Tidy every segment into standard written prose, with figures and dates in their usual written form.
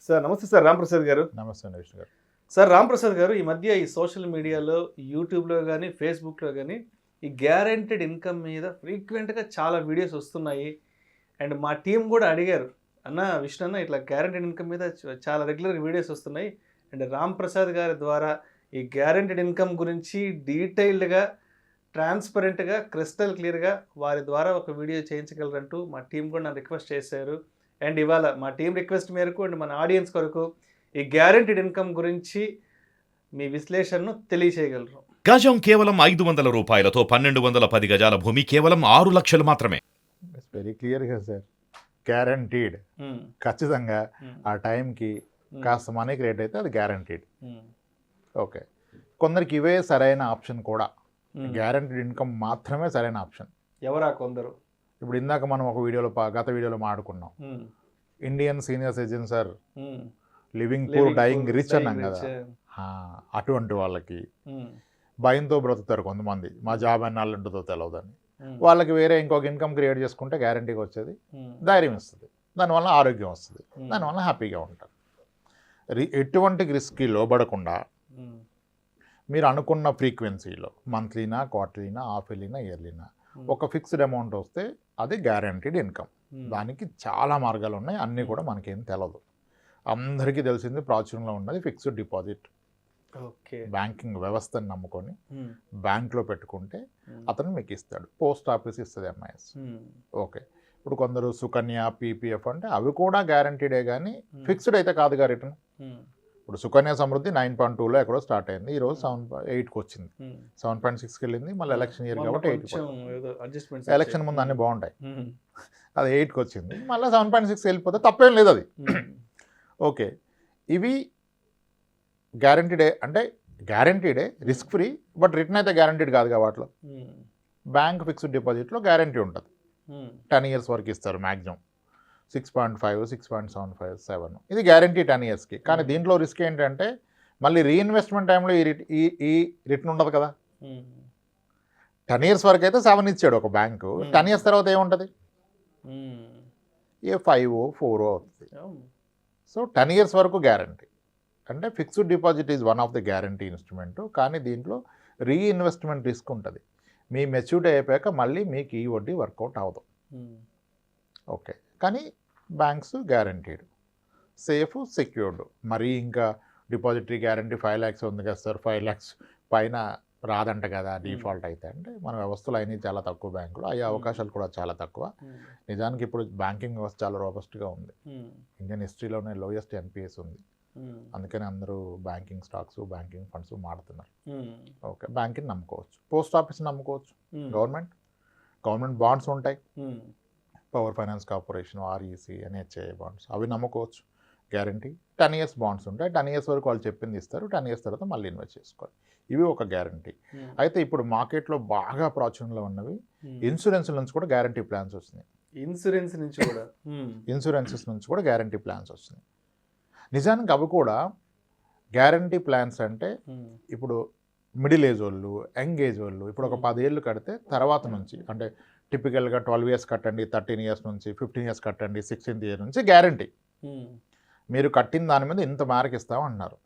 Sir నమస్తే sir Ramprasad గారు. నమస్తే అండి విష్ణు గారు. సార్ రాంప్రసాద్ గారు, ఈ మధ్య ఈ సోషల్ మీడియాలో, యూట్యూబ్లో కానీ, ఫేస్బుక్లో కానీ ఈ గ్యారెంటీడ్ ఇన్కమ్ మీద ఫ్రీక్వెంట్గా చాలా వీడియోస్ వస్తున్నాయి. అండ్ మా టీం కూడా అడిగారు, అన్న విష్ణు అన్న ఇట్లా గ్యారెంటీడ్ ఇన్కమ్ మీద చాలా రెగ్యులర్గా వీడియోస్ వస్తున్నాయి. అండ్ రాంప్రసాద్ గారి ద్వారా ఈ గ్యారెంటీడ్ ఇన్కమ్ గురించి డీటెయిల్డ్గా, ట్రాన్స్పరెంట్గా, క్రిస్టల్ క్లియర్గా వారి ద్వారా ఒక వీడియో చేయించగలరంటూ మా టీం కూడా నన్ను రిక్వెస్ట్ చేశారు. అండ్ ఇవాళ మా టీం రిక్వెస్ట్ మేరకు అండ్ మన ఆడియన్స్ కొరకు ఈ గ్యారెంటీడ్ ఇన్కమ్ గురించి మీ విశ్లేషణను తెలియచేయగలరు. గజం కేవలం 500 రూపాయలతో 1210 గజాల భూమి కేవలం 6 లక్షలు మాత్రమే. ఇట్స్ వెరీ క్లియర్గా సార్, గ్యారంటీడ్. ఖచ్చితంగా ఆ టైంకి కాస్త మనీ క్రియేట్ అయితే అది గ్యారంటీడ్. ఓకే, కొందరికి ఇవే సరైన ఆప్షన్ కూడా. గ్యారంటీడ్ ఇన్కమ్ మాత్రమే సరైన ఆప్షన్. ఎవరా కొందరు? ఇప్పుడు ఇందాక మనం ఒక వీడియోలో గత వీడియోలో మాట్లాడుకున్నాం, Indian senior citizens are living poor dying rich అన్నాం కదా. అటువంటి వాళ్ళకి భయంతో బ్రతుకుతారు కొంతమంది, మా జాబ్ ఎన్నాళ్ళు ఉంటుందో తెలియదని. వాళ్ళకి వేరే ఇంకొక ఇన్కమ్ క్రియేట్ చేసుకుంటే గ్యారంటీగా వచ్చేది ధైర్యం ఇస్తుంది, దానివల్ల ఆరోగ్యం వస్తుంది, దానివల్ల హ్యాపీగా ఉంటారు. ఎటువంటి రిస్క్కి లోబడకుండా మీరు అనుకున్న ఫ్రీక్వెన్సీలో మంత్లీనా, క్వార్టర్లీనా, హాఫ్ ఇయర్లీనా, ఇయర్లీనా ఒక ఫిక్స్డ్ అమౌంట్ వస్తే అది గ్యారంటీడ్ ఇన్కమ్. దానికి చాలా మార్గాలు ఉన్నాయి, అన్నీ కూడా మనకేం తెలియదు. అందరికీ తెలిసింది ప్రాచుర్యంలో ఉన్నది ఫిక్స్డ్ డిపాజిట్. ఓకే, బ్యాంకింగ్ వ్యవస్థను నమ్ముకొని బ్యాంక్లో పెట్టుకుంటే అతను మీకు ఇస్తాడు, పోస్ట్ ఆఫీస్ ఇస్తుంది ఎంఐఎస్. ఓకే, ఇప్పుడు కొందరు సుకన్య, పీపీఎఫ్ అంటే అవి కూడా గ్యారంటీడే కానీ ఫిక్స్డ్ అయితే కాదుగా రిటర్న్. ఇప్పుడు సుకన్య సమృద్ధి 9.2లో ఎక్కడో స్టార్ట్ అయింది, ఈరోజు 7.8కి వచ్చింది, 7.6కి వెళ్ళింది. మళ్ళీ ఎలక్షన్ ఇయర్ కాబట్టి 8, ఎలక్షన్ ముందు అన్నీ బాగుంటాయి, అది 8కి వచ్చింది. మళ్ళీ 7.6 వెళ్ళిపోతే తప్పేం లేదు అది. ఓకే, ఇవి గ్యారంటీడే అంటే గ్యారంటీడే, రిస్క్ ఫ్రీ, బట్ రిటర్న్ అయితే గ్యారంటీడ్ కాదుగా వాటిలో. బ్యాంక్ ఫిక్స్డ్ డిపాజిట్లో గ్యారంటీ ఉంటుంది, 10 years వరకు ఇస్తారు మ్యాక్సిమం, 6.5, 6.75, 7 ఇది గ్యారంటీ 10 yearsకి. కానీ దీంట్లో రిస్క్ ఏంటంటే మళ్ళీ రీఇన్వెస్ట్మెంట్ టైంలో ఈ రిటర్న్ ఉండదు కదా. 10 years వరకు అయితే 7 ఇచ్చాడు ఒక బ్యాంకు, 10 years తర్వాత ఏముంటుంది, ఏ 5, 4 అవుతుంది. సో 10 years వరకు గ్యారంటీ అంటే fixed deposit is one of the guarantee instrument. కానీ దీంట్లో రీఇన్వెస్ట్మెంట్ రిస్క్ ఉంటుంది. మీ మెచ్యూరిటీ అయిపోయాక మళ్ళీ మీకు ఈ వడ్డీ వర్కౌట్ అవ్వదు. ఓకే, కానీ బ్యాంక్స్ గ్యారంటీడ్, సేఫ్, సెక్యూర్డ్. మరి ఇంకా డిపాజిటరీ గ్యారంటీ 5 lakhs ఉంది కదా సార్, 5 lakhs పైన రాదంట కదా డిఫాల్ట్ అయితే. అంటే మన వ్యవస్థలు అయినాయి చాలా తక్కువ, బ్యాంకులు అయ్యే అవకాశాలు కూడా చాలా తక్కువ. నిజానికి ఇప్పుడు బ్యాంకింగ్ వ్యవస్థ చాలా రోబస్ట్గా ఉంది, ఇండియన్ హిస్టరీలోనే లోయెస్ట్ ఎన్పిఎస్ ఉంది. అందుకని అందరూ బ్యాంకింగ్ స్టాక్స్, బ్యాంకింగ్ ఫండ్స్ మారుతున్నారు. ఓకే, బ్యాంకింగ్ నమ్ముకోవచ్చు, పోస్ట్ ఆఫీస్ నమ్ముకోవచ్చు, గవర్నమెంట్ బాండ్స్ ఉంటాయి, power finance corporation, REC, NHA bonds అవి నమ్ముకోవచ్చు. గ్యారంటీ 10 years బాండ్స్ ఉంటాయి, 10 years వరకు వాళ్ళు చెప్పింది ఇస్తారు, 10 years తర్వాత మళ్ళీ ఇన్వెస్ట్ చేసుకోవాలి. ఇవి ఒక గ్యారంటీ. అయితే ఇప్పుడు మార్కెట్లో బాగా ప్రాచుర్యంలో ఉన్నవి ఇన్సూరెన్స్ నుంచి కూడా గ్యారంటీ ప్లాన్స్ వస్తున్నాయి. ఇన్సూరెన్సెస్ నుంచి కూడా గ్యారంటీ ప్లాన్స్ వస్తున్నాయి. నిజానికి అవి కూడా గ్యారంటీ ప్లాన్స్ అంటే ఇప్పుడు మిడిల్ ఏజ్ వాళ్ళు, యంగ్ ఏజ్ వాళ్ళు ఇప్పుడు ఒక 10 ఏళ్ళు కడితే తర్వాత నుంచి అంటే టిపికల్గా 12 years కట్టండి, 13 years నుంచి 15 years కట్టండి, 16th year నుంచి గ్యారంటీ. మీరు కట్టిన దాని మీద ఇంత మార్క్ ఇస్తామన్నారు,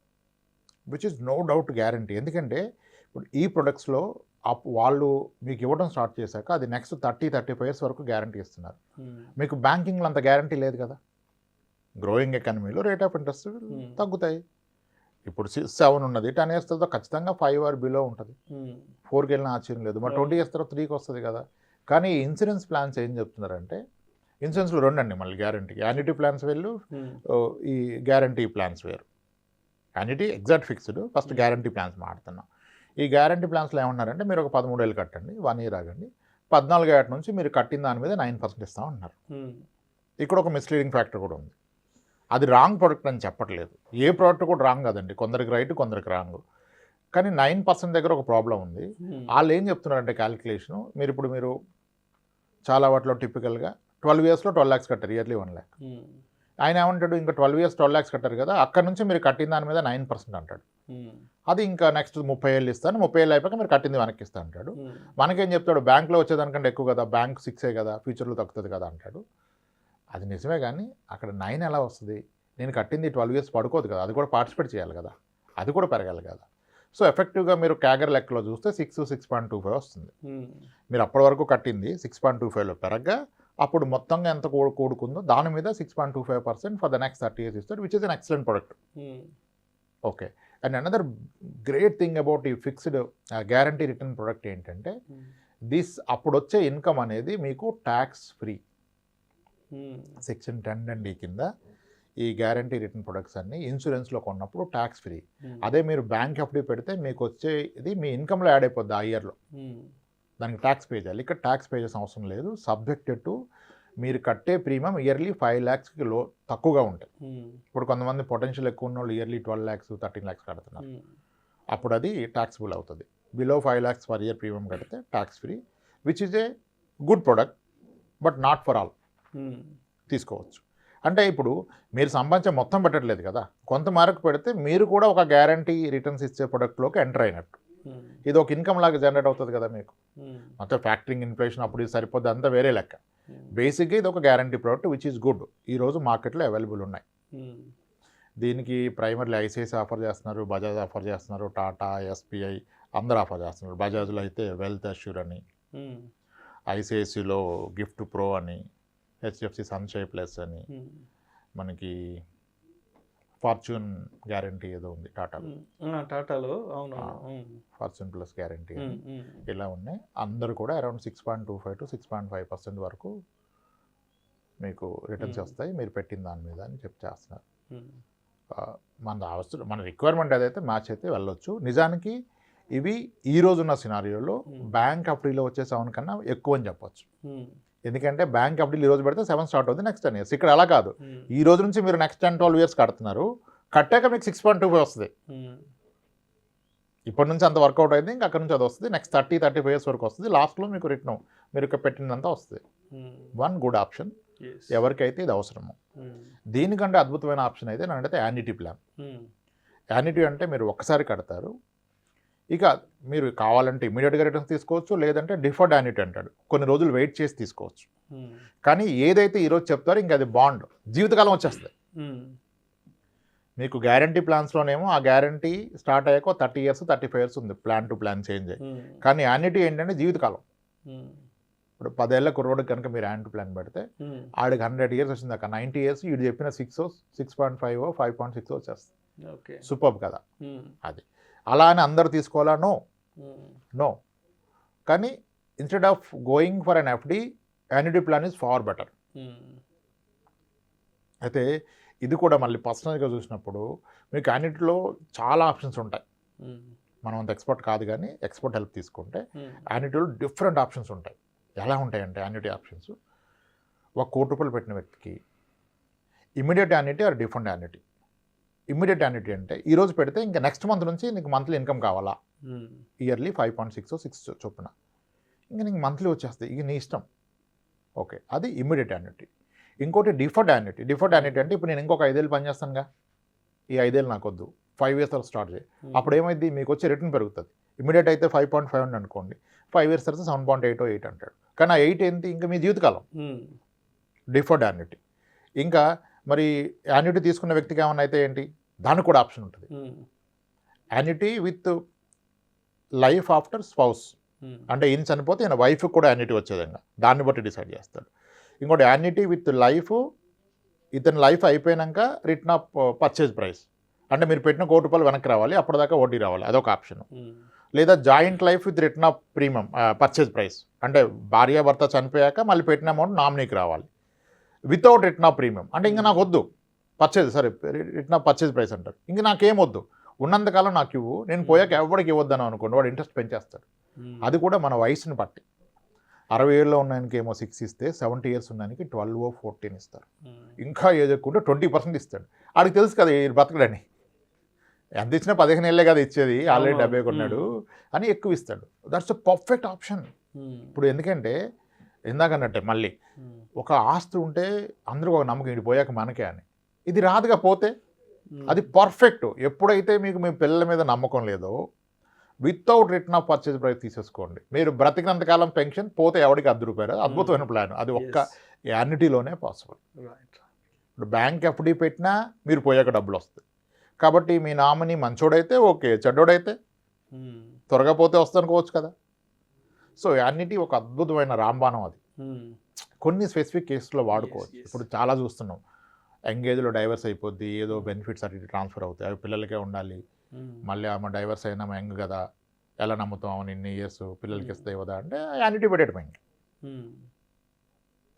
which is no doubt guarantee. ఎందుకంటే ఇప్పుడు ఈ ప్రొడక్ట్స్లో వాళ్ళు మీకు ఇవ్వడం స్టార్ట్ చేశాక అది నెక్స్ట్ 30-35 years వరకు గ్యారంటీ ఇస్తున్నారు. మీకు బ్యాంకింగ్లో అంత గ్యారంటీ లేదు కదా. గ్రోయింగ్ ఎకానమీలో రేట్ ఆఫ్ ఇంట్రెస్ట్ తగ్గుతాయి. ఇప్పుడు 7 ఉన్నది, 10 years తర్వాత ఖచ్చితంగా 5 or below ఉంటుంది, 4కి వెళ్ళిన ఆశ్చర్యం లేదు. మరి 20 years తర్వాత 3కి వస్తుంది కదా. కానీ ఇన్సూరెన్స్ ప్లాన్స్ ఏం చెప్తున్నారంటే, ఇన్సూరెన్స్లో 2 అండి మళ్ళీ గ్యారంటీ, యాన్యుటీ ప్లాన్స్ వేరు, ఈ గ్యారంటీ ప్లాన్స్ వేరు. Annuity exact fixed, first guarantee plans మాడుతున్నాం. ఈ గ్యారంటీ ప్లాన్స్లో ఏమన్నారంటే మీరు ఒక 13 ఏళ్ళు కట్టండి, 1 year ఆగండి, 14 ఏళ్ళ నుంచి మీరు కట్టిన దాని మీద 9% ఇస్తామన్నారు. ఇక్కడ ఒక మిస్లీడింగ్ ఫ్యాక్టర్ కూడా ఉంది. అది రాంగ్ ప్రోడక్ట్ అని చెప్పట్లేదు, ఏ ప్రోడక్ట్ కూడా రాంగ్ కాదండి, కొందరికి రైట్, కొందరికి రాంగ్. కానీ 9% దగ్గర ఒక ప్రాబ్లం ఉంది. వాళ్ళు ఏం చెప్తున్నారంటే క్యాలిక్యులేషను, మీరు చాలా వాటిలో టిపికల్గా 12 yearsలో 12 lakhs కట్టారు, ఇయర్లీ 1 lakh. ఆయన ఏమంటాడు, ఇంకా 12 years 12 lakhs కట్టారు కదా, అక్కడ నుంచి మీరు కట్టిన దాని మీద 9% అంటాడు. అది ఇంకా నెక్స్ట్ 30 ఏళ్ళు ఇస్తాను, 30 ఏళ్ళు అయిపోయాక మీరు కట్టింది వెనక్కి ఇస్తా అంటాడు. మనకేం చెప్తాడు, బ్యాంక్లో వచ్చేదానికంటే ఎక్కువ కదా, బ్యాంక్ 6 కదా, ఫ్యూచర్లో తగ్గుతుంది కదా అంటాడు. అది నిజమే, కానీ అక్కడ 9 ఎలా వస్తుంది, నేను కట్టింది 12 ఇయర్స్ పడుకోదు కదా, అది కూడా పార్టిసిపేట్ చేయాలి కదా, అది కూడా పెరగాలి కదా. సో ఎఫెక్టివ్గా మీరు క్యాగర్ లెక్కలో చూస్తే 6.25 వస్తుంది. మీరు అప్పటి వరకు కట్టింది 6.25లో పెరగ్గా అప్పుడు మొత్తంగా ఎంత కూడుకుందో దాని మీద 6.25% ఫర్ ద నెక్స్ట్ 30 years ఇస్తారు, which is an excellent product. Okay. And another great thing about ఈ ఫిక్స్డ్ గ్యారంటీ రిటర్న్ ప్రొడక్ట్ ఏంటంటే అప్పుడు వచ్చే ఇన్కమ్ అనేది మీకు ట్యాక్స్ ఫ్రీ. సెక్షన్ 10 కింద ఈ గ్యారంటీ రిటర్న్ ప్రొడక్ట్స్ అన్ని ఇన్సూరెన్స్లో కొన్నప్పుడు ట్యాక్స్ ఫ్రీ. అదే మీరు బ్యాంక్ ఎఫ్డి పెడితే మీకు వచ్చేది మీ ఇన్కమ్లో యాడ్ అయిపోద్ది ఆ ఇయర్లో, దానికి ట్యాక్స్ పే చేయాలి. ఇక్కడ ట్యాక్స్ పే చేసిన అవసరం లేదు, సబ్జెక్టెడ్ టు మీరు కట్టే ప్రీమియం ఇయర్లీ 5 lakhsకి తక్కువగా ఉంటాయి. ఇప్పుడు కొంతమంది పొటెన్షియల్ ఎక్కువ ఉన్న వాళ్ళు ఇయర్లీ 12 lakhs 13 lakhs కడుతున్నారు, అప్పుడు అది ట్యాక్సిబుల్ అవుతుంది. Below 5 lakhs per year premium కడితే tax free, which is a good product but not for all. తీసుకోవచ్చు అంటే ఇప్పుడు మీరు సంపాదించే మొత్తం పెట్టట్లేదు కదా, కొంత మేరకు పెడితే మీరు కూడా ఒక గ్యారంటీ రిటర్న్స్ ఇచ్చే ప్రొడక్ట్లోకి ఎంటర్ అయినట్టు. ఇది ఒక ఇన్కమ్ లాగా జనరేట్ అవుతుంది కదా మీకు. మొత్తం ఫ్యాక్టరింగ్ ఇన్ఫ్లేషన్ అప్పుడు ఇది సరిపోద్ది, అంతా వేరే లెక్క. బేసిక్గా ఇది ఒక guarantee product which is good, ఈరోజు మార్కెట్లో అవైలబుల్ ఉన్నాయి. దీనికి ప్రైమర్లీ ఐసిఐసిఐ ఆఫర్ చేస్తున్నారు, బజాజ్ ఆఫర్ చేస్తున్నారు, టాటా, ఎస్బీఐ అందరూ ఆఫర్ చేస్తున్నారు. బజాజ్లో అయితే వెల్త్ అష్యూర్ అని, ఐసిఐసిఐలో గిఫ్ట్ ప్రో అని, హెచ్డిఎఫ్సి సన్షై ప్లస్ అని, మనకి ఫార్చ్యూన్ గ్యారంటీ ఏదో ఉంది టాటాలో ఫార్చ్యూన్ ప్లస్ గ్యారంటీ అని ఇలా ఉన్నాయి. అందరూ కూడా అరౌండ్ 6.25 to 6.5% వరకు మీకు రిటర్న్స్ వస్తాయి మీరు పెట్టిన దాని మీద అని చేస్తున్నారు. మన రిక్వైర్మెంట్ ఏదైతే మ్యాచ్ అయితే వెళ్ళొచ్చు. నిజానికి ఇవి ఈ రోజున్న సినారియోలో బ్యాంక్ ఎఫ్డీలో వచ్చే 7 కన్నా ఎక్కువ అని చెప్పొచ్చు. ఎందుకంటే బ్యాంక్ ఎఫ్డీలు ఈ రోజు పెడితే 7 స్టార్ట్ అవుతుంది నెక్స్ట్ 10 years. ఇక్కడ అలా కాదు, ఈ రోజు నుంచి మీరు నెక్స్ట్ 10-12 years కడుతున్నారు, కట్టాక మీకు 6.25 వస్తుంది. ఇప్పటి నుంచి అంత వర్కౌట్ అయింది, ఇంకా అక్కడ నుంచి అది వస్తుంది, నెక్స్ట్ 30-35 years వరకు వస్తుంది. లాస్ట్లో మీకు రిటర్న్ మీరు పెట్టినంతా వస్తుంది. వన్ గుడ్ ఆప్షన్ ఎవరికైతే ఇది అవసరమో. దీనికంటే అద్భుతమైన ఆప్షన్ అయితే నాకైతే యాన్యుటీ ప్లాన్. యాన్యుటీ అంటే మీరు ఒక్కసారి కడతారు, ఇక మీరు కావాలంటే ఇమీడియట్గా రిటర్న్స్ తీసుకోవచ్చు, లేదంటే డిఫర్డ్ యాన్యుటీ అంటాడు, కొన్ని రోజులు వెయిట్ చేసి తీసుకోవచ్చు. కానీ ఏదైతే ఈరోజు చెప్తారో ఇంకా అది బాండ్ జీవితకాలం వచ్చేస్తుంది. మీకు గ్యారంటీ ప్లాన్స్లోనేమో ఆ గ్యారంటీ స్టార్ట్ అయ్యాక 30 years 35 years ఉంది ప్లాన్ టు ప్లాన్ చేంజ్ అయ్యి. కానీ యాన్యుటీ ఏంటంటే జీవితకాలం. ఇప్పుడు 10 ఏళ్ల కుర్రోడికి కనుక మీరు యాన్యుటీ ప్లాన్ పెడితే ఆడికి 100 years వచ్చింది అక్కడ 90 years వీడు చెప్పిన 6.5 5.6 వచ్చేస్తుంది. సూపర్ కదా అది. అలా అని అందరూ తీసుకోవాలా? నో. కానీ instead of going for an FD, annuity plan is far better. అయితే ఇది కూడా మళ్ళీ పర్సనల్గా చూసినప్పుడు మీకు యాన్యుటీలో చాలా ఆప్షన్స్ ఉంటాయి. మనం అంత ఎక్స్పర్ట్ కాదు, కానీ ఎక్స్పర్ట్ హెల్ప్ తీసుకుంటే యాన్యుటీలో డిఫరెంట్ ఆప్షన్స్ ఉంటాయి. ఎలా ఉంటాయంటే యాన్యుటీ ఆప్షన్స్, 1 కోటి రూపాయలు పెట్టిన వ్యక్తికి immediate annuity or different annuity. Immediate annuity అంటే ఈరోజు పెడితే ఇంకా నెక్స్ట్ మంత్ నుంచి నీకు మంత్లీ ఇన్కమ్ కావాలా, ఇయర్లీ 5.6 6 చొప్పున ఇంకా నీకు మంత్లీ వచ్చేస్తాయి, ఇక నీ ఇష్టం. ఓకే, అది ఇమ్మీడియట్ యాన్యుటీ. ఇంకోటి డిఫర్డ్ యాన్యుటీ. డిఫర్డ్ యాన్యుటీ అంటే ఇప్పుడు నేను ఇంకొక 5 ఏళ్ళు పనిచేస్తానుగా, ఈ 5 ఏళ్ళు నాకు వద్దు, 5 years తర్వాత స్టార్ట్ చేయి. అప్పుడు ఏమైంది, మీకు వచ్చే రిటర్న్ పెరుగుతుంది. ఇమ్మీడియట్ అయితే 5.5 అని అనుకోండి, 5 years తర్వాత 7.8 or 8 అంటాడు. కానీ ఆ 8 ఏంటి, ఇంకా మీ జీవితకాలం. Deferred annuity. ఇంకా మరి యాన్యుటీ తీసుకున్న వ్యక్తికి ఏమన్నా అయితే ఏంటి, దానికి కూడా ఆప్షన్ ఉంటుంది. Annuity with life after spouse, అంటే ఈయన చనిపోతే ఈయన వైఫ్కి కూడా యాన్యుటీ వచ్చేదంగా, దాన్ని బట్టి డిసైడ్ చేస్తాడు. ఇంకోటి యాన్యుటీ విత్ లైఫ్, ఇతని లైఫ్ అయిపోయాక రిటర్న్ ఆఫ్ పర్చేజ్ ప్రైస్, అంటే మీరు పెట్టిన 1 కోటి రూపాయలు వెనక్కి రావాలి, అప్పటిదాకా వడ్డీ రావాలి, అదొక ఆప్షన్. లేదా joint life with return of premium purchase price, అంటే భార్యాభర్త చనిపోయాక మళ్ళీ పెట్టిన అమౌంట్ నామినీకి రావాలి, వితౌట్ రిటర్న్ ఆఫ్ ప్రీమియం. అంటే ఇంకా నాకు వద్దు పర్చేజ్, సరే రిటర్న్ ఆఫ్ పర్చేజ్ ప్రైస్ అంటారు, ఇంక నాకేం వద్దు, ఉన్నంతకాలం నాకు ఇవ్వు, నేను పోయాక ఎవరికి ఇవ్వద్దని అనుకోండి, వాడు ఇంట్రెస్ట్ పెంచేస్తాడు. అది కూడా మన వయసుని బట్టి. 60 ఏళ్ళలో ఉన్నాయనికి ఏమో 6 ఇస్తే, 70 years ఉన్నాయనికి 12 or 14 ఇస్తారు. ఇంకా ఏజ్ ఎక్కువ 20% ఇస్తాడు. ఆడికి తెలుసు కదా ఈ బతకడని, ఎంత ఇచ్చినా 15 ఏళ్ళే కదా ఇచ్చేది, ఆల్రెడీ 70 కొన్నాడు అని ఎక్కువ ఇస్తాడు. That's a perfect option. ఇప్పుడు ఎందుకంటే ఇందాకన్నట్టే మళ్ళీ ఒక ఆస్తి ఉంటే అందరూ ఒక నమ్మకం, ఇది పోయాక మనకే అని. ఇది రాదుగా పోతే, అది పర్ఫెక్ట్. ఎప్పుడైతే మీకు మీ పిల్లల మీద నమ్మకం లేదో, without return of purchase price తీసేసుకోండి. మీరు బ్రతికినంతకాలం పెన్షన్, పోతే ఎవరికి ₹10. అద్భుతమైన ప్లాన్. అది ఒక్క యాన్యుటీలోనే పాసిబుల్. ఇప్పుడు బ్యాంక్ ఎఫ్డి పెట్టినా మీరు పోయాక డబ్బులు వస్తాయి. కాబట్టి మీ నామినీ మంచోడైతే ఓకే, చెడ్డోడైతే త్వరగా పోతే వస్తానుకోవచ్చు కదా. సో అన్నిటి ఒక అద్భుతమైన రాంబాణం అది. కొన్ని స్పెసిఫిక్ కేసులో వాడుకోవచ్చు. ఇప్పుడు చాలా చూస్తున్నాం, ఎంగేజ్లో డైవర్స్ అయిపోద్ది, ఏదో బెనిఫిట్స్ అటు ట్రాన్స్ఫర్ అవుతాయి, అవి పిల్లలకే ఉండాలి. మళ్ళీ ఆమె డైవర్స్ అయినా యంగ్ కదా, ఎలా నమ్ముతాం ఆమె ఇన్ని ఇయర్స్ పిల్లలకి ఇస్తే కదా అంటే యాన్యుటీ పెట్టేయటం.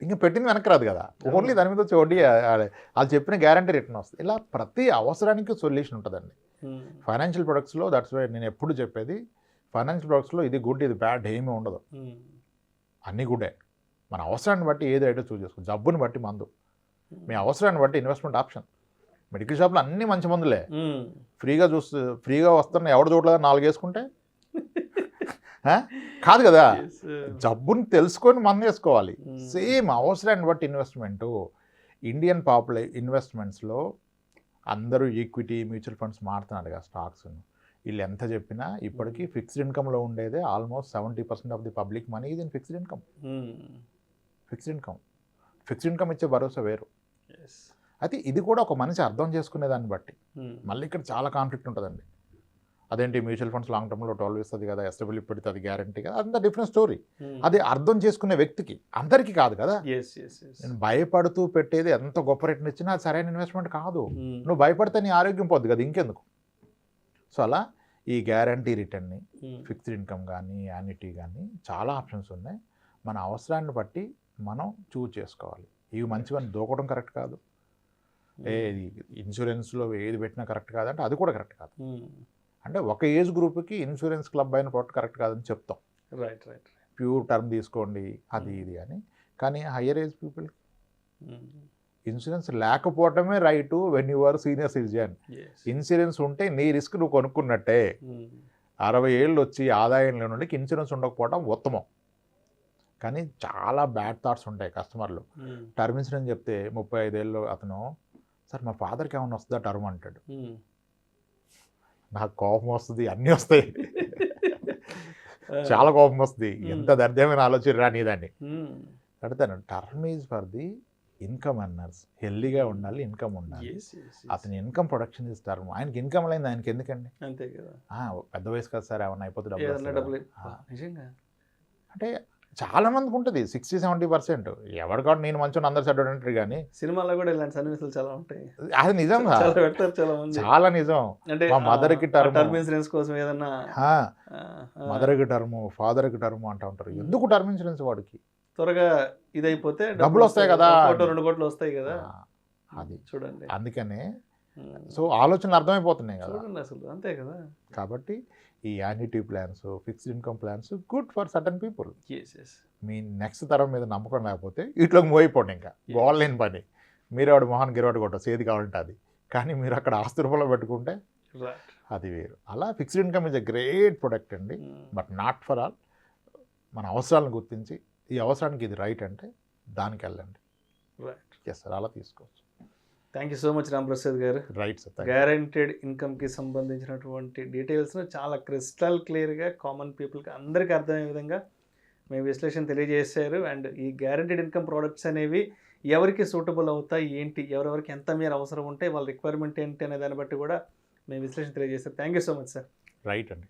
ఇంకా పెట్టింది వెనక్కి రాదు కదా, ఓన్లీ దాని మీద వచ్చి వడ్డీ వాళ్ళు చెప్పిన గ్యారంటీ రిటర్న్ వస్తుంది. ఇలా ప్రతి అవసరానికి సొల్యూషన్ ఉంటుందండి ఫైనాన్షియల్ ప్రొడక్ట్స్లో. దట్స్ వై నేను ఎప్పుడు చెప్పేది, ఫైనాన్షియల్ ప్రొడక్ట్స్లో ఇది గుడ్ ఇది బ్యాడ్ ఏమీ ఉండదు, అన్నీ గుడ్డే. మన అవసరాన్ని బట్టి ఏది అయితే చూస్ చేసుకో. జబ్బుని బట్టి మందు, మీ అవసరాన్ని బట్టి ఇన్వెస్ట్మెంట్ ఆప్షన్. మెడికల్ షాప్లో అన్నీ మంచి మందులే, ఫ్రీగా వస్తున్నా ఎవడు చూడలేదా 4 వేసుకుంటే కాదు కదా. జబ్బుని తెలుసుకొని మందు వేసుకోవాలి. సేమ్ అవసరాన్ని బట్టి ఇన్వెస్ట్మెంటు. ఇండియన్ ఇన్వెస్ట్మెంట్స్లో అందరూ ఈక్విటీ మ్యూచువల్ ఫండ్స్ మారుతున్నారు కదా, స్టాక్స్. వీళ్ళు ఎంత చెప్పినా ఇప్పటికీ ఫిక్స్డ్ ఇన్కమ్లో ఉండేదే almost 70% of the public money ఇది ఫిక్స్డ్ ఇన్కమ్. ఫిక్స్డ్ ఇన్కమ్ ఇచ్చే భరోసా వేరు. అయితే ఇది కూడా ఒక మనిషి అర్థం చేసుకునే దాన్ని బట్టి. మళ్ళీ ఇక్కడ చాలా కాన్ఫ్లిక్ట్ ఉంటుందండి. అదేంటి మ్యూచువల్ ఫండ్స్ లాంగ్ టర్మ్లో 12 ఇస్తుంది కదా, ఎస్టబిలిటీ పెడితే అది గ్యారంటీ కదా, అంత డిఫరెంట్ స్టోరీ. అది అర్థం చేసుకునే వ్యక్తికి, అందరికీ కాదు కదా. నేను భయపడుతూ పెట్టేది ఎంత గొప్ప రేట్ని ఇచ్చినా అది సరైన ఇన్వెస్ట్మెంట్ కాదు. నువ్వు భయపడితే నీ ఆరోగ్యం పోద్ది కదా, ఇంకెందుకు. సో అలా ఈ గ్యారంటీ రిటర్న్ని, ఫిక్స్డ్ ఇన్కమ్ కానీ యాన్యుటీ కానీ చాలా ఆప్షన్స్ ఉన్నాయి. మన అవసరాన్ని బట్టి మనం చూజ్ చేసుకోవాలి. ఇవి మంచివని దూకడం కరెక్ట్ కాదు, ఇన్సూరెన్స్లో ఏది పెట్టినా కరెక్ట్ కాదంటే అది కూడా కరెక్ట్ కాదు. అంటే ఒక ఏజ్ గ్రూప్కి ఇన్సూరెన్స్ క్లబ్ అయిన ప్రోడక్ట్ కరెక్ట్ కాదని చెప్తాం. ప్యూర్ టర్మ్ తీసుకోండి అది ఇది అని. కానీ హయ్యర్ ఏజ్ పీపుల్ ఇన్సూరెన్స్ లేకపోవటమే right when you are senior citizen. Insurance ఉంటే నీ రిస్క్ నువ్వు కొనుక్కున్నట్టే. 60 ఏళ్ళు వచ్చి ఆదాయంలో నుండి ఇన్సూరెన్స్ ఉండకపోవడం ఉత్తమం. కానీ చాలా బ్యాడ్ థాట్స్ ఉంటాయి కస్టమర్లు. టర్మ్ ఇన్సూరెన్స్ చెప్తే 35 ఏళ్ళు అతను, సార్ మా ఫాదర్కి ఏమైనా వస్తుందా టర్మ్ అంటాడు. నాకు కోపం వస్తుంది, అన్నీ వస్తాయి, చాలా కోపం వస్తుంది. ఎంత దర్జమైన ఆలోచన రాని దాన్ని అడుగుతాను. Term is for the income earners. హెల్దీగా ఉండాలి, ఇన్కమ్ ఉండాలి. అతని ఇన్కమ్ ప్రొడక్షన్ ఇస్ టర్మ్. ఆయనకి ఇన్కమ్ లేని ఆయనకి ఎందుకండి, అంతే కదా. పెద్ద వయసు కదా సార్, ఏమన్నా అయిపోతే డబ్బులు అంటే చాలా మందికి ఉంటుంది 60-70%. ఎవరికాడు నేను మంచి అందరు చెడ్డోడు అంటారు. కానీ సినిమాలో కూడా ఇలాంటి సన్నివేశాలు చాలా ఉంటాయి. అది నిజం, చాలా నిజం. అంటే మా మదర్కి టర్మ్ ఇన్సూరెన్స్ కోసం ఏదన్నా మదర్కి టర్మ్, ఫాదర్కి టర్మ్ అంటూ ఉంటారు. ఎందుకు టర్మ్ ఇన్సూరెన్స్? వాడికి త్వరగా ఇదైపోతే డబ్బులు వస్తాయి కదా, 2 కోట్లు వస్తాయి కదా. అది చూడండి, అందుకనే సో ఆలోచనలు అర్థమైపోతున్నాయి కదా అసలు, అంతే కదా. కాబట్టి ఈ annuity plans, fixed income plans good for certain people. Me next తరం మీద నమ్మకం లేకపోతే వీటిలోకి మోయిపోండి. ఇంకా గోల్లేని పని, మీరు ఆవిడ మొహాన్ గిరవాడు కొట్టచ్చు, ఏది కావాలంటే అది. కానీ మీరు అక్కడ ఆస్తి రూపంలో పెట్టుకుంటే అది వేరు. అలా fixed income is a great product అండి, బట్ నాట్ ఫర్ ఆల్. మన అవసరాలను గుర్తించి ఈ అవసరానికి ఇది రైట్ అంటే దానికి వెళ్ళండి. ఎస్ సార్, అలా తీసుకోవచ్చు. Thank you so much Ramprasad garu. Right sir. Guaranteed ఇన్కమ్కి సంబంధించినటువంటి డీటెయిల్స్ను చాలా క్రిస్టల్ క్లియర్గా కామన్ పీపుల్కి అందరికీ అర్థమయ్యే విధంగా మీ విశ్లేషణ తెలియజేశారు. అండ్ ఈ గ్యారెంటెడ్ ఇన్కమ్ ప్రోడక్ట్స్ అనేవి ఎవరికి సూటబుల్ అవుతాయి, ఏంటి, ఎవరెవరికి ఎంత మేర అవసరం ఉంటే వాళ్ళ రిక్వైర్మెంట్ ఏంటి అనే దాన్ని బట్టి కూడా మీ విశ్లేషణ తెలియజేశారు. Thank you so much sir. Right అండి.